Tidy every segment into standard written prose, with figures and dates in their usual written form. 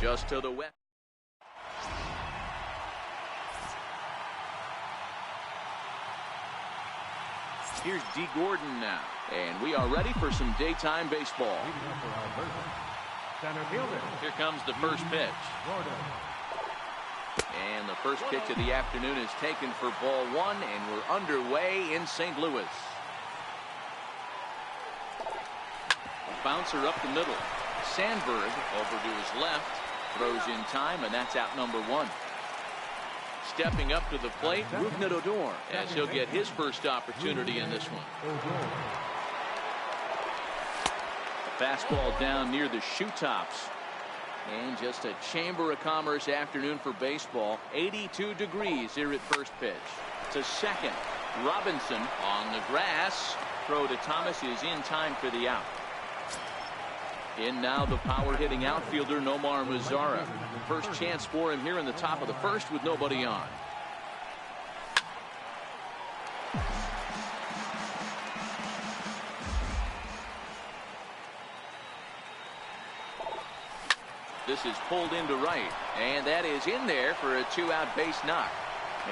Just to the west. Here's D. Gordon now. And we are ready for some daytime baseball. Here comes the first pitch. And the first pitch of the afternoon is taken for ball one, and we're underway in St. Louis. A bouncer up the middle. Sandberg over to his left. Throws in time, and that's out number one. Stepping up to the plate, Rougned Odor, as he'll get his first opportunity in this one. A fastball down near the shoe tops. And just a Chamber of Commerce afternoon for baseball. 82 degrees here at first pitch. To second. Robinson on the grass. Throw to Thomas is in time for the out. In now the power hitting outfielder Nomar Mazara. First chance for him here in the top of the first with nobody on. This is pulled into right, and that is in there for a two-out base knock.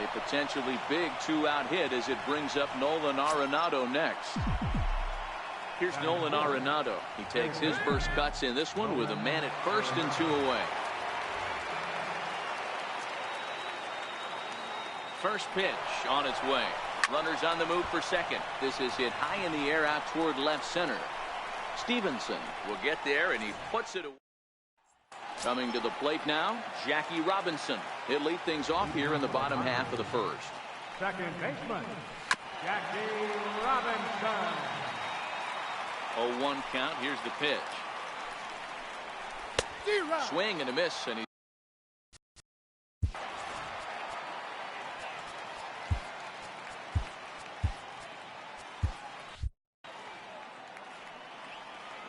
A potentially big two-out hit as it brings up Nolan Arenado next. Here's Nolan Arenado. He takes his first cuts in this one with a man at first and two away. First pitch on its way. Runners on the move for second. This is hit high in the air out toward left center. Stevenson will get there, and he puts it away. Coming to the plate now, Jackie Robinson. He'll lead things off here in the bottom half of the first. Second baseman, Jackie Robinson. 0-1 count. Here's the pitch. Swing and a miss, and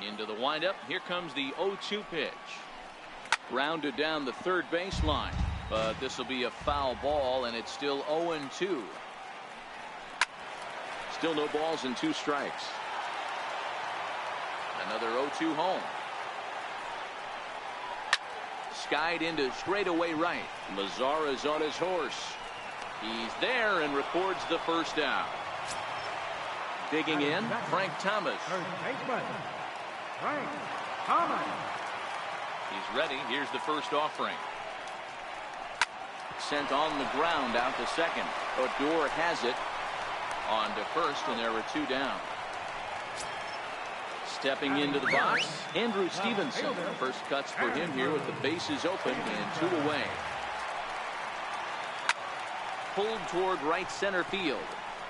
into the windup. Here comes the 0-2 pitch. Rounded down the third baseline, but this will be a foul ball, and it's still 0-2. Still no balls and two strikes. Another 0-2 home. Skied into straightaway right. Mazara's on his horse. He's there and records the first down. Digging in, Frank Thomas. Third baseman, Frank Thomas. He's ready. Here's the first offering. Sent on the ground out to second. Odor has it on to first, and there were two down. Stepping into the box, Andrew Stevenson. First cuts for him here with the bases open and two away. Pulled toward right center field.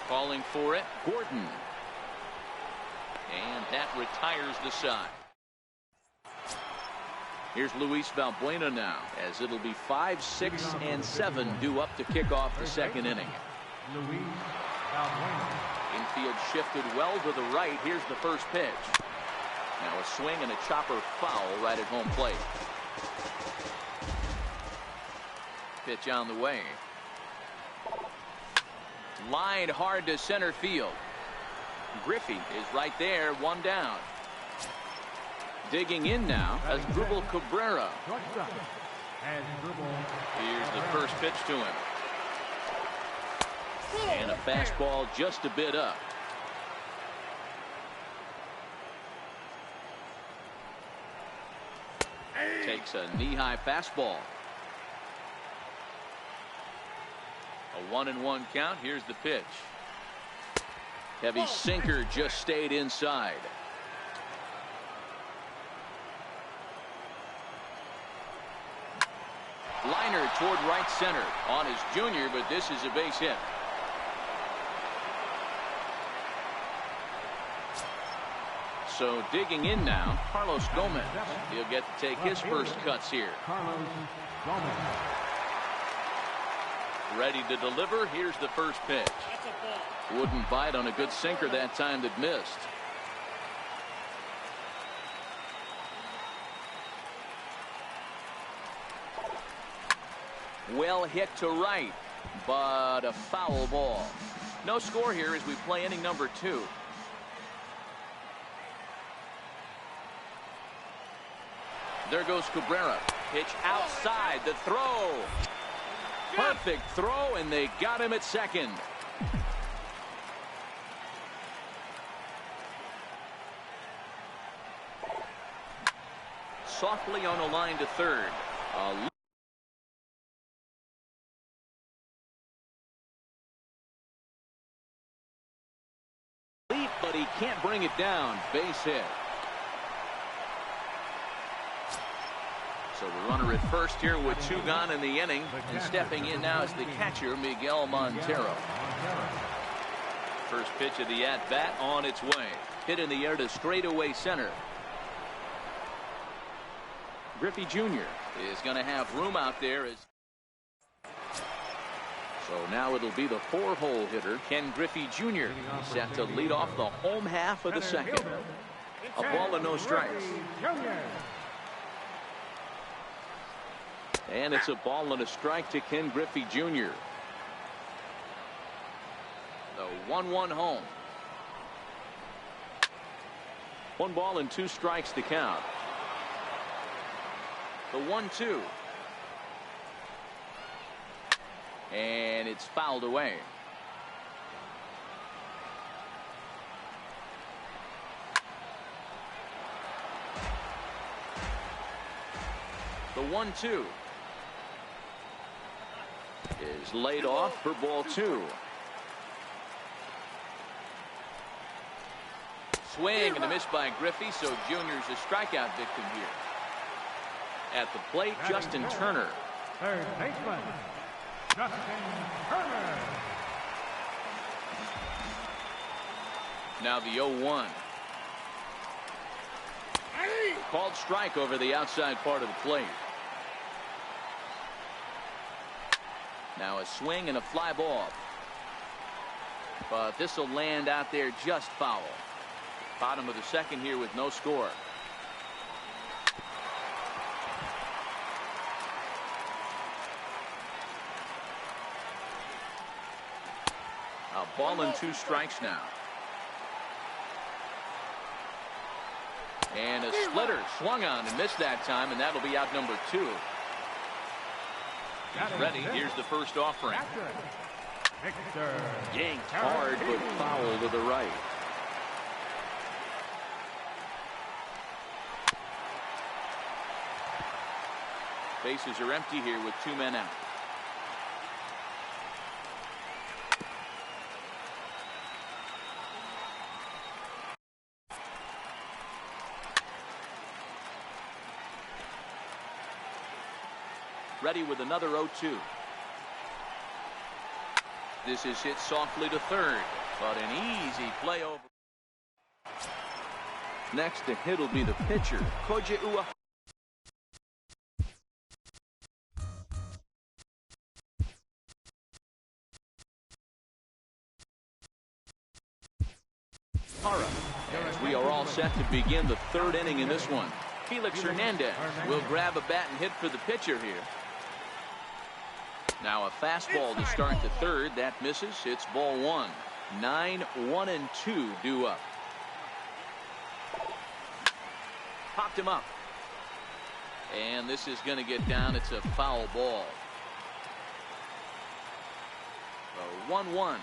Calling for it, Gordon. And that retires the side. Here's Luis Valbuena now, as it'll be 5, 6, and 7 due up to kick off the second inning. Infield shifted well to the right. Here's the first pitch. Now a swing and a chopper foul right at home plate. Pitch on the way. Lined hard to center field. Griffey is right there, one down. Digging in now as Asdrubal Cabrera. Here's the first pitch to him. And a fastball just a bit up. Takes a knee-high fastball. A 1-1 count. Here's the pitch. Heavy sinker just stayed inside. Liner toward right center on his junior, but this is a base hit. So digging in now, Carlos Gomez. He'll get to take his first cuts here. Ready to deliver. Here's the first pitch. Wouldn't bite on a good sinker that time that missed. Well hit to right, but a foul ball. No score here as we play inning number 2. There goes Cabrera. Pitch outside, the throw. Perfect throw, and they got him at second. Softly on a line to third. Leap, but he can't bring it down. Base hit. So the runner at first here with 2 gone in the inning. And stepping in now is the catcher, Miguel Montero. First pitch of the at-bat on its way. Hit in the air to straightaway center. Griffey Jr. is going to have room out there. So now it'll be the 4-hole hitter, Ken Griffey Jr. set to lead off the home half of the second. A ball and no strikes. And it's a ball and a strike to Ken Griffey Jr. The 1-1 home. 1 ball and 2 strikes to count. The 1-2. And it's fouled away. The 1-2 is laid off for ball 2. Swing and a miss by Griffey, so Junior's a strikeout victim here. At the plate, Justin Turner. Third baseman, Justin Turner. Now the 0-1. Called strike over the outside part of the plate. Now a swing and a fly ball. But this will land out there just foul. Bottom of the second here with no score. A ball and 2 strikes now. And a splitter swung on and missed that time, and that'll be out number 2. He's ready. Here's the first offering. Yanked hard, but foul to the right. Bases are empty here with 2 men out. Ready with another 0-2. This is hit softly to third, but an easy play over. Next to hit will be the pitcher, Koji Uehara. As we are all set to begin the 3rd inning in this one. Felix Hernandez will grab a bat and hit for the pitcher here. Now a fastball to start the 3rd. That misses. It's ball 1. 9-1-2 due up. Popped him up. And this is going to get down. It's a foul ball. So 1-1.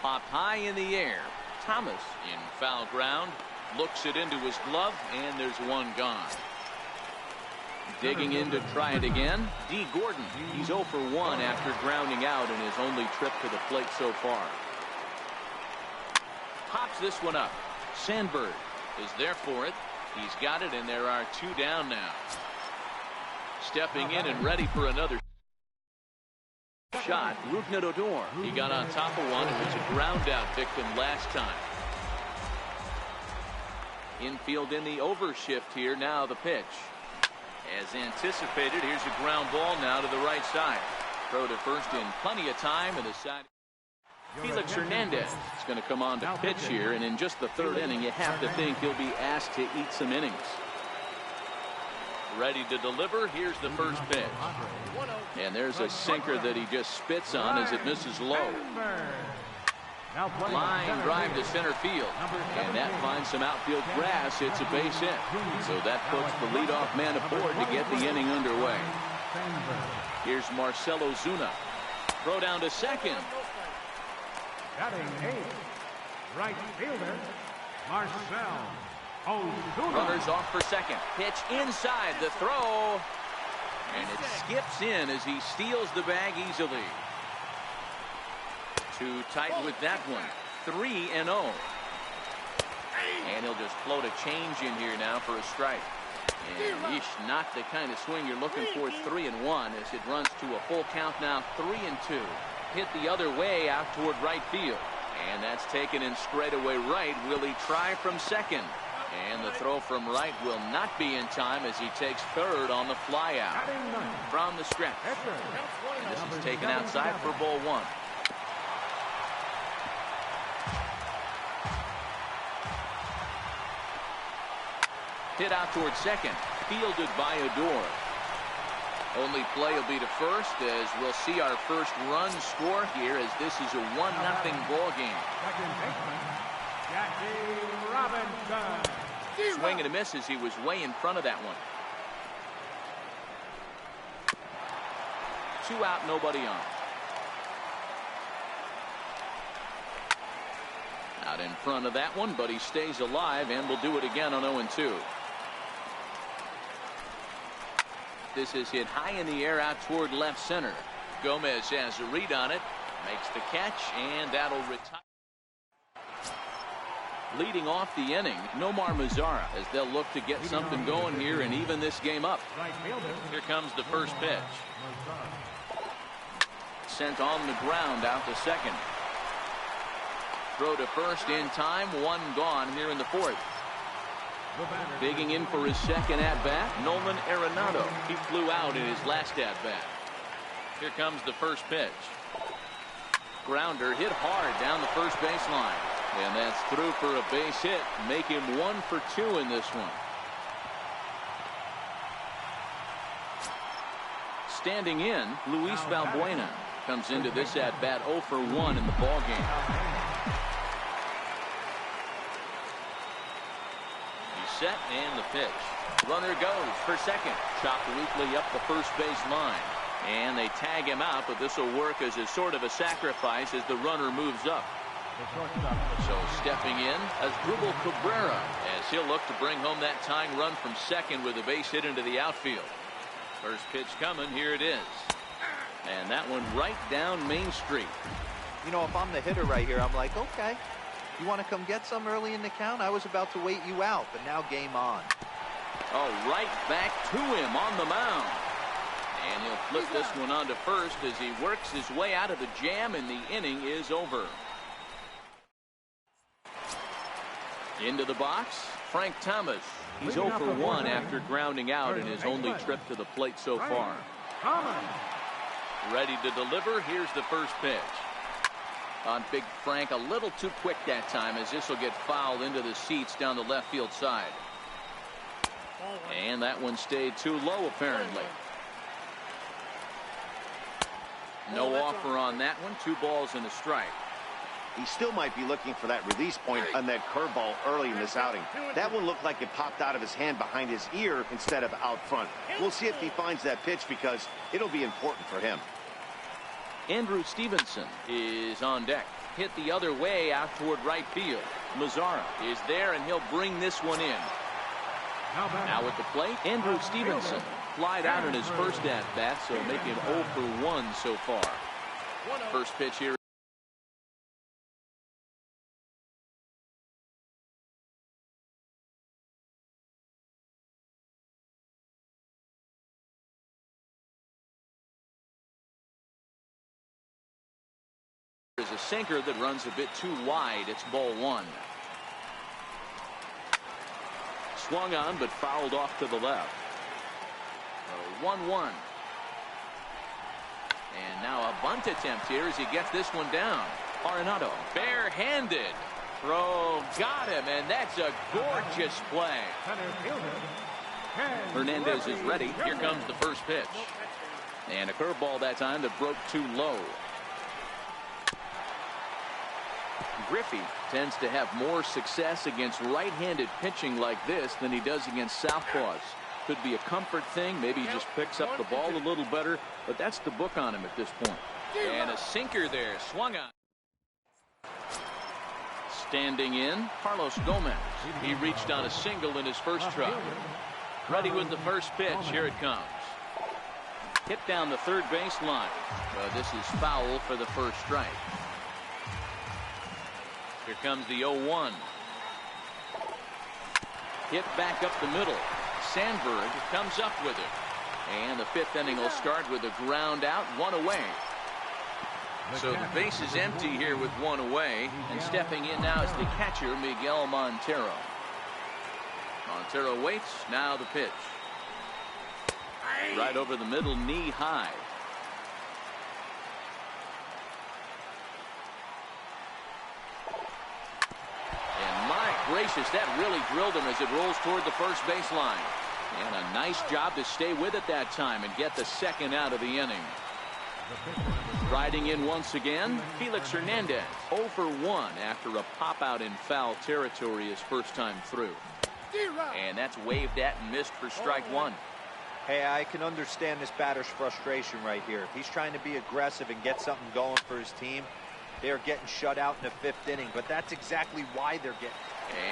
Popped high in the air. Thomas in foul ground. Looks it into his glove, and there's 1 gone. Digging in to try it again. D. Gordon. He's 0 for 1 after grounding out in his only trip to the plate so far. Pops this one up. Sandberg is there for it. He's got it, and there are 2 down now. Stepping in and ready for another shot. Rougned Odor. He got on top of one. It was a ground out victim last time. Infield in the overshift here. Now the pitch. As anticipated, here's a ground ball now to the right side. Throw to first in plenty of time, and the side. Felix Hernandez is going to come on to pitch here, and in just the 3rd inning, you have to think he'll be asked to eat some innings. Ready to deliver. Here's the first pitch. And there's a sinker that he just spits on as it misses low. Now playing Line center drive to field. center field. And that finds some outfield grass. It's a base hit. So that puts the leadoff man aboard to get the inning underway. Here's Marcell Ozuna. Throw down to second. Batting eighth, right fielder, Marcell Ozuna. Runners off for second. Pitch inside the throw. And it skips in as he steals the bag easily. Too tight with that one. 3-0. And he'll just float a change in here now for a strike. And yeesh, not the kind of swing you're looking for. 3-1 as it runs to a full count now. 3-2. Hit the other way out toward right field. And that's taken in straightaway right. Will he try from second? And the throw from right will not be in time as he takes third on the fly out from the stretch. And this is taken outside for ball one. Hit out toward second, fielded by Odor. Only play will be to first as we'll see our first run score here as this is a 1-0 ball game. Second baseman, Jackie Robinson. Swing and a miss as he was way in front of that one. 2 out, nobody on. Out in front of that one, but he stays alive and will do it again on 0-2. This is hit high in the air out toward left center. Gomez has a read on it, makes the catch, and that'll retire. Leading off the inning, Nomar Mazara, as they'll look to get something going here and even this game up. Here comes the first pitch. Sent on the ground out to second. Throw to first in time, 1 gone here in the fourth. Digging in for his second at-bat, Nolan Arenado. He flew out in his last at-bat. Here comes the first pitch. Grounder hit hard down the first baseline. And that's through for a base hit. Make him 1 for 2 in this one. Standing in, Luis Valbuena comes into this at-bat 0 for 1 in the ball game. Set and the pitch. Runner goes for second. Chopped weakly up the first base line. And they tag him out, but this will work as a sort of a sacrifice as the runner moves up. So stepping in as Asdrubal Cabrera as he'll look to bring home that tying run from second with a base hit into the outfield. First pitch coming. Here it is. And that one right down Main Street. You know, if I'm the hitter right here, I'm like, okay. You want to come get some early in the count? I was about to wait you out, but now game on. Oh, right back to him on the mound. And he'll flip this one on to first as he works his way out of the jam, and the inning is over. Into the box, Frank Thomas. He's 0 for 1 after grounding out in his only trip to the plate so far. Ready to deliver. Here's the first pitch. On Big Frank, a little too quick that time as this will get fouled into the seats down the left field side. And that one stayed too low apparently. No offer on that one. 2 balls and a strike. He still might be looking for that release point on that curveball early in this outing. That one looked like it popped out of his hand behind his ear instead of out front. We'll see if he finds that pitch because it'll be important for him. Andrew Stevenson is on deck. Hit the other way out toward right field. Mazara is there and he'll bring this one in. Now at the plate, Andrew Stevenson flied out in his first at-bat, so make him 0 for 1 so far. First pitch here. Is a sinker that runs a bit too wide. It's ball 1. Swung on but fouled off to the left. 1-1. And now a bunt attempt here as he gets this one down. Arenado barehanded. Throw got him, and that's a gorgeous play. Hernandez is ready. Here comes the first pitch. And a curveball that time that broke too low. Griffey tends to have more success against right-handed pitching like this than he does against southpaws. Could be a comfort thing. Maybe he just picks up the ball a little better, but that's the book on him at this point. And a sinker there, swung on. Standing in, Carlos Gomez. He reached on a single in his first try. Ready with the first pitch. Here it comes. Hit down the third base line. This is foul for the first strike. Here comes the 0-1. Hit back up the middle. Sandberg comes up with it. And the fifth inning will start with a ground out, one away. So the base is empty here with one away. And stepping in now is the catcher, Miguel Montero. Montero waits. Now the pitch. Right over the middle, knee high. And my gracious, that really drilled him as it rolls toward the first baseline. And a nice job to stay with it that time and get the second out of the inning. Riding in once again, Felix Hernandez, 0 for 1 after a pop out in foul territory his first time through. And that's waved at and missed for strike one. Hey, I can understand this batter's frustration right here. He's trying to be aggressive and get something going for his team. They're getting shut out in the fifth inning, but that's exactly why they're getting.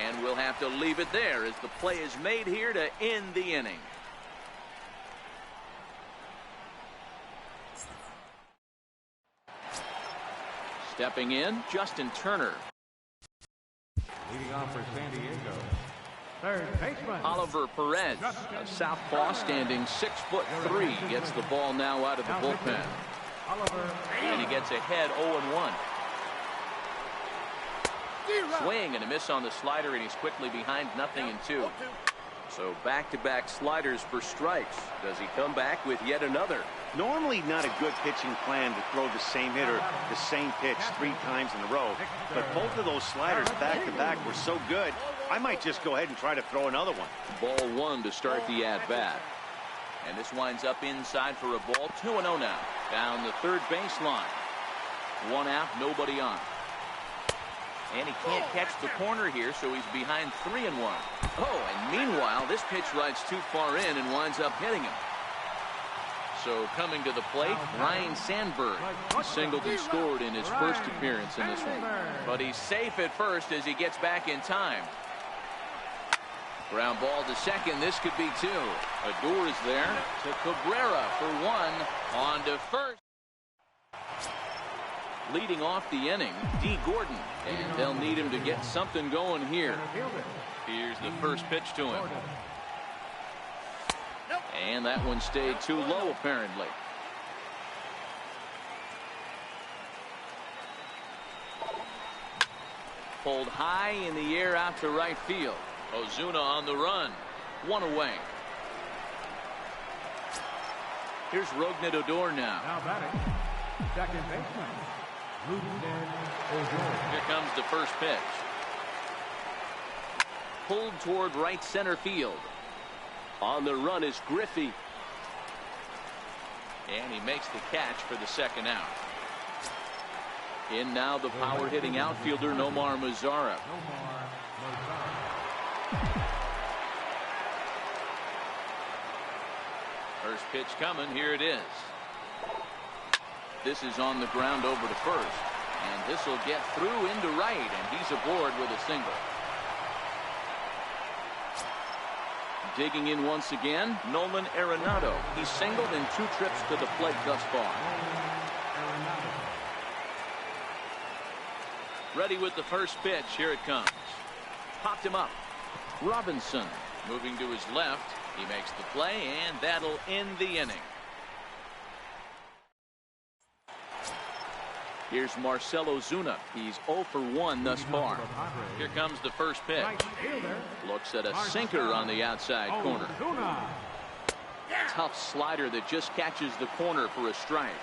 And we'll have to leave it there as the play is made here to end the inning. Stepping in, Justin Turner. Leading off for San Diego, third baseman Oliver Perez, a southpaw standing 6'3", gets the ball now out of the bullpen. And he gets ahead 0-1. Swing and a miss on the slider, and he's quickly behind 0-2. So back-to-back sliders for strikes. Does he come back with yet another? Normally not a good pitching plan to throw the same hitter the same pitch 3 times in a row, but both of those sliders back-to-back were so good, I might just go ahead and try to throw another one. Ball 1 to start the at-bat. And this winds up inside for a ball. 2-0 now. Down the third baseline. 1 out, nobody on. And he can't catch the corner here, so he's behind 3-1. Oh, and meanwhile, this pitch rides too far in and winds up hitting him. So coming to the plate, Ryne Sandberg. He singled and scored in his first appearance in this one. But he's safe at first as he gets back in time. Ground ball to second. This could be 2. Odor is there to Cabrera for 1. On to first. Leading off the inning, D. Gordon. And they'll need him to get something going here. Here's the first pitch to him. And that one stayed too low, apparently. Pulled high in the air out to right field. Ozuna on the run. 1 away. Here's Rougned Odor now. Now batting, second baseman, Rougned Odor. Here comes the first pitch. Pulled toward right center field. On the run is Griffey. And he makes the catch for the second out. In now the power-hitting outfielder Nomar Mazara. First pitch coming. Here it is. This is on the ground over to first. And this will get through into right. And he's aboard with a single. Digging in once again, Nolan Arenado. He's singled in 2 trips to the plate thus far. Ready with the first pitch. Here it comes. Popped him up. Robinson moving to his left. He makes the play, and that'll end the inning. Here's Marcell Ozuna. He's 0 for 1 thus far. Here comes the first pitch. Looks at a sinker on the outside corner. Tough slider that just catches the corner for a strike.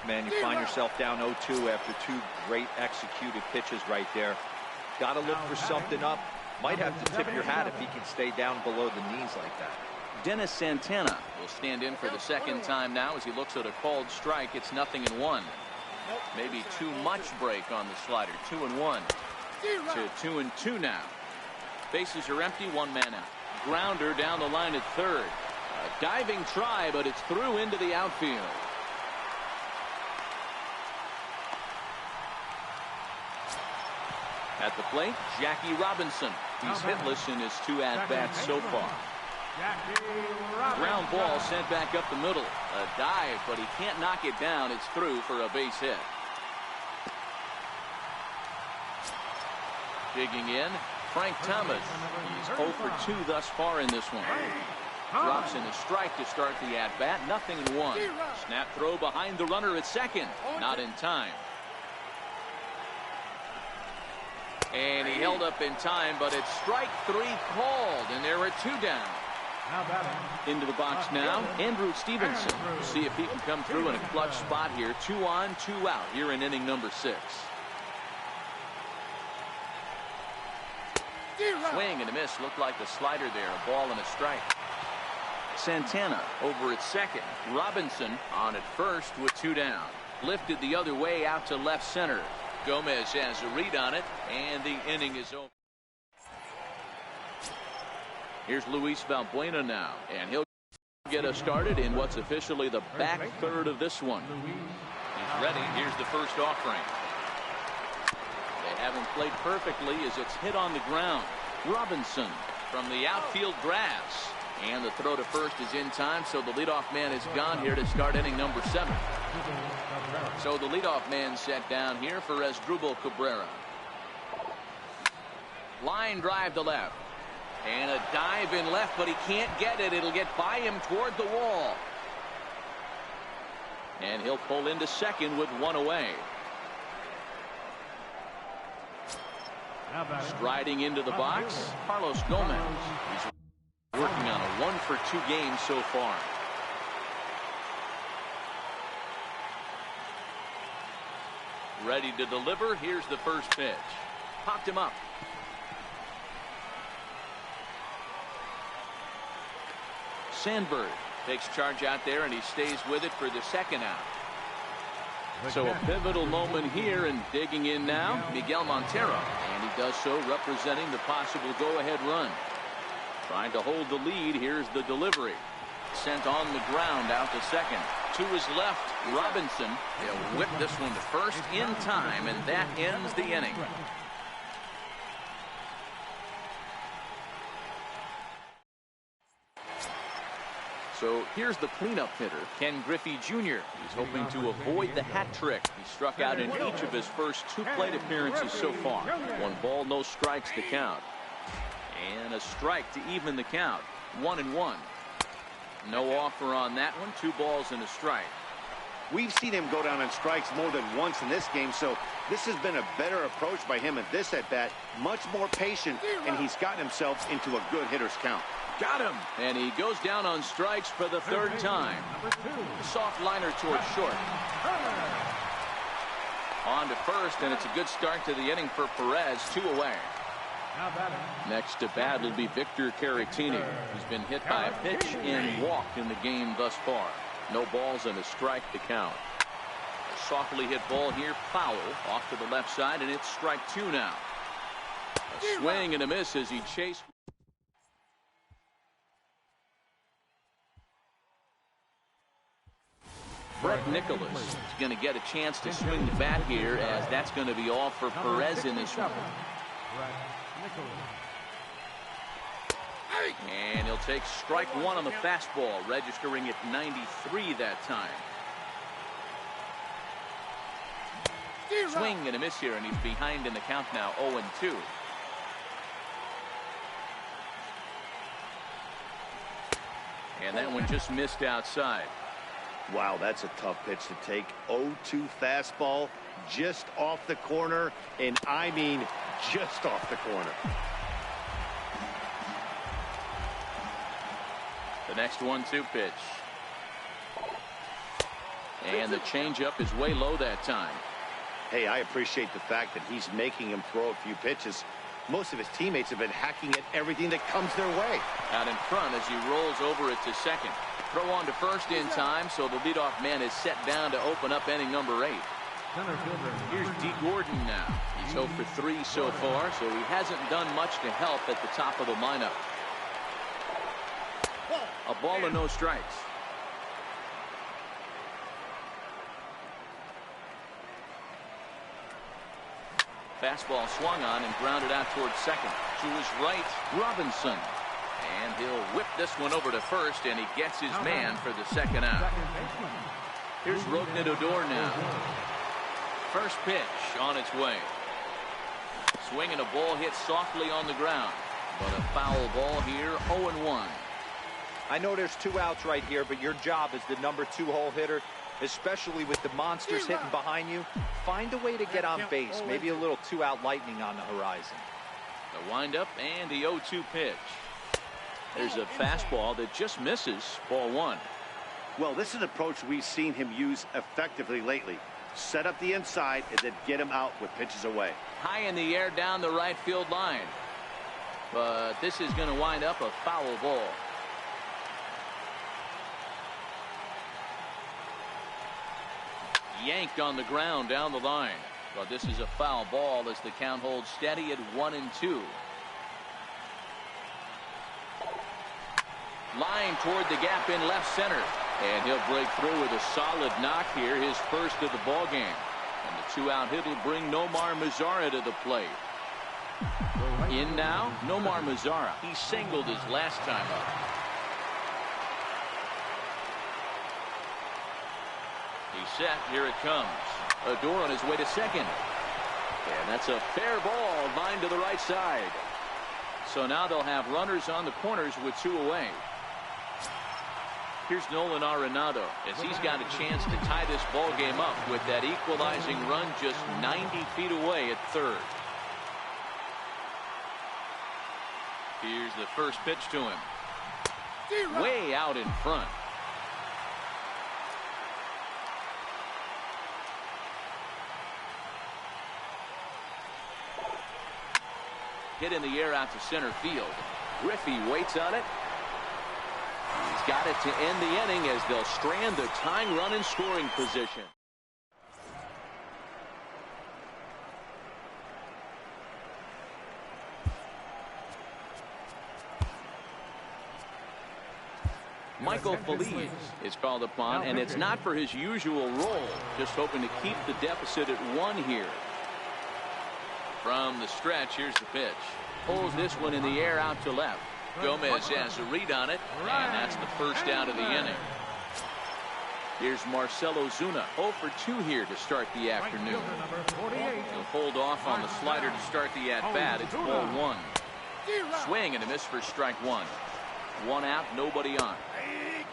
Man, you find yourself down 0-2 after 2 great executed pitches right there. Got to look for something up. Might have to tip your hat if he can stay down below the knees like that. Dennis Santana will stand in for the second time now as he looks at a called strike. It's 0-1. Maybe too much break on the slider. 2-1 to 2-2 now. Bases are empty, one man out. Grounder down the line at third. A diving try, but it's through into the outfield. At the plate, Jackie Robinson. He's hitless in his 2 at-bats so far. Ground ball sent back up the middle. A dive, but he can't knock it down. It's through for a base hit. Digging in, Frank Thomas. He's 0 for 2 thus far in this one. Drops in a strike to start the at-bat. 0-1. Snap throw behind the runner at second. Not in time. And he held up in time, but it's strike 3 called, and there are 2 down. Into the box now, Andrew Stevenson. See if he can come through in a clutch spot here. 2 on, 2 out here in inning number 6. Swing and a miss. Looked like the slider there. A ball and a strike. Santana over at second. Robinson on at first with 2 down. Lifted the other way out to left center. Gomez has a read on it, and the inning is over. Here's Luis Valbuena now, and he'll get us started in what's officially the back third of this one. He's ready. Here's the first offering. They haven't played perfectly as it's hit on the ground. Robinson from the outfield grass. And the throw to first is in time, so the leadoff man is gone here to start inning number 7. So the leadoff man set down here for Asdrubal Cabrera. Line drive to left. And a dive in left, but he can't get it. It'll get by him toward the wall. And he'll pull into second with 1 away. Striding into the box, Carlos Gomez. He's working on a 1 for 2 game so far. Ready to deliver. Here's the first pitch. Popped him up. Sandberg takes charge out there, and he stays with it for the second out. So a pivotal moment here, and digging in now, Miguel Montero. And he does so representing the possible go-ahead run. Trying to hold the lead. Here's the delivery. Sent on the ground out to second. To his left, Robinson. He'll whip this one to first in time, and that ends the inning. So here's the cleanup hitter, Ken Griffey Jr. He's hoping to avoid the hat trick. He struck out in each of his first 2 plate appearances so far. 1 ball, no strikes to count. And a strike to even the count. 1-1. No offer on that one. 2 balls and a strike. We've seen him go down on strikes more than once in this game, so this has been a better approach by him at this at-bat. Much more patient, and he's gotten himself into a good hitter's count. Got him. And he goes down on strikes for the 3rd time. Soft liner towards short. On to first, and it's a good start to the inning for Perez. 2 away. Next to bat will be Victor Caratini. He's been hit by a pitch and walked in the game thus far. No balls and a strike to count. A softly hit ball here, foul, off to the left side, and it's strike 2 now. A swing and a miss as he chased. Brett Nicholas is going to get a chance to swing the bat here, as that's going to be all for Perez in this one. And he'll take strike 1 on the fastball, registering at 93 that time. Swing and a miss here, and he's behind in the count now, 0-2. And that one just missed outside. Wow, that's a tough pitch to take. 0-2 fastball, just off the corner, and I mean just off the corner. The next 1-2 pitch. And the changeup is way low that time. Hey, I appreciate the fact that he's making him throw a few pitches. Most of his teammates have been hacking at everything that comes their way. Out in front as he rolls over it to second. Throw on to first in time, so the leadoff man is set down to open up inning number 8. Center fielder. Here's D. Gordon now. He's 0 for 3 so far, so he hasn't done much to help at the top of the lineup. A ball and no strikes. Fastball swung on and grounded out towards second. To his right, Robinson. And he'll whip this one over to first, and he gets his man for the second out. Here's Rougned Odor now. First pitch on its way. Swinging a ball hit softly on the ground. But a foul ball here, 0-1. I know there's 2 outs right here, but your job as the number 2 hole hitter, especially with the monsters hitting behind you, find a way to get on base. Maybe a little 2-out lightning on the horizon. The windup and the 0-2 pitch. There's a fastball that just misses. Ball 1. Well, this is an approach we've seen him use effectively lately. Set up the inside and then get him out with pitches away. High in the air down the right field line. But this is going to wind up a foul ball. Yanked on the ground down the line. But this is a foul ball as the count holds steady at 1-2. Line toward the gap in left center. And he'll break through with a solid knock here, his first of the ball game. And the 2-out hit will bring Nomar Mazara to the plate. In now, Nomar Mazara. He singled his last time up. He's set. Here it comes. Odor on his way to second. And that's a fair ball, lined to the right side. So now they'll have runners on the corners with 2 away. Here's Nolan Arenado as he's got a chance to tie this ball game up with that equalizing run just 90 feet away at third. Here's the first pitch to him. Way out in front. Hit in the air out to center field. Griffey waits on it. He's got it to end the inning as they'll strand the tying run in scoring position. Michael Feliz is called upon, and it's not for his usual role, just hoping to keep the deficit at 1 here. From the stretch, here's the pitch. Pulls this one in the air out to left. Gomez has a read on it, and that's the first out of the inning. Here's Marcell Ozuna, 0 for 2 here to start the afternoon. He'll hold off on the slider to start the at-bat. It's ball 1. Swing and a miss for strike 1. 1 out, nobody on.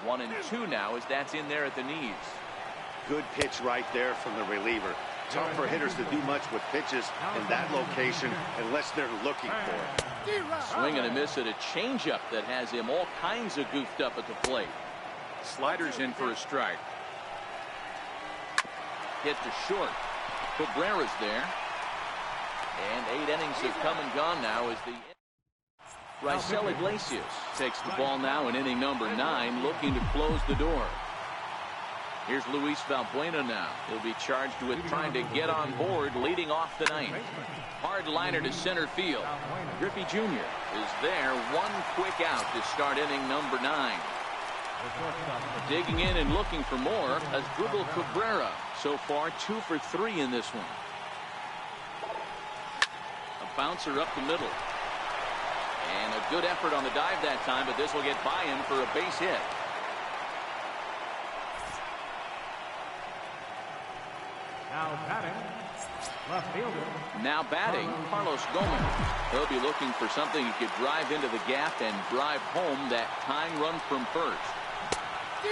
1-2 now as that's in there at the knees. Good pitch right there from the reliever. Tough for hitters to do much with pitches in that location unless they're looking for it. Swing and a miss at a changeup that has him all kinds of goofed up at the plate. Sliders in for a strike. Hit to short. Cabrera's there. And 8 innings have come and gone now as the Raisel Iglesias takes the ball now in inning number 9, looking to close the door. Here's Luis Valbuena now. He'll be charged with trying to get on board leading off the 9th. Hard liner to center field. Griffey Jr. is there. 1 quick out to start inning number 9. Digging in and looking for more as Asdrubal Cabrera. So far 2 for 3 in this one. A bouncer up the middle. And a good effort on the dive that time, but this will get by him for a base hit. Now batting, left fielder. Now batting, Carlos Gomez. He'll be looking for something he could drive into the gap and drive home that tying run from first.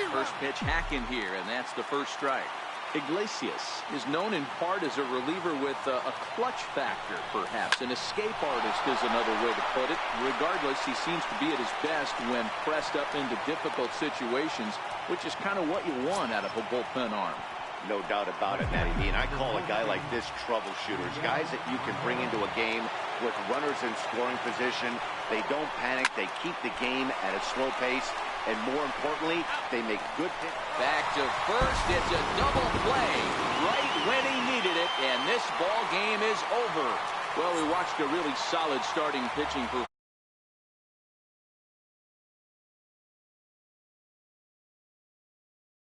First pitch hack in here, and that's the first strike. Iglesias is known in part as a reliever with a clutch factor, perhaps. An escape artist is another way to put it. Regardless, he seems to be at his best when pressed up into difficult situations, which is kind of what you want out of a bullpen arm. No doubt about it, Matty B. And I call a guy like this troubleshooters. Guys that you can bring into a game with runners in scoring position. They don't panic. They keep the game at a slow pace. And more importantly, they make good hits. Back to first. It's a double play right when he needed it, and this ball game is over. Well, we watched a really solid starting pitching performance.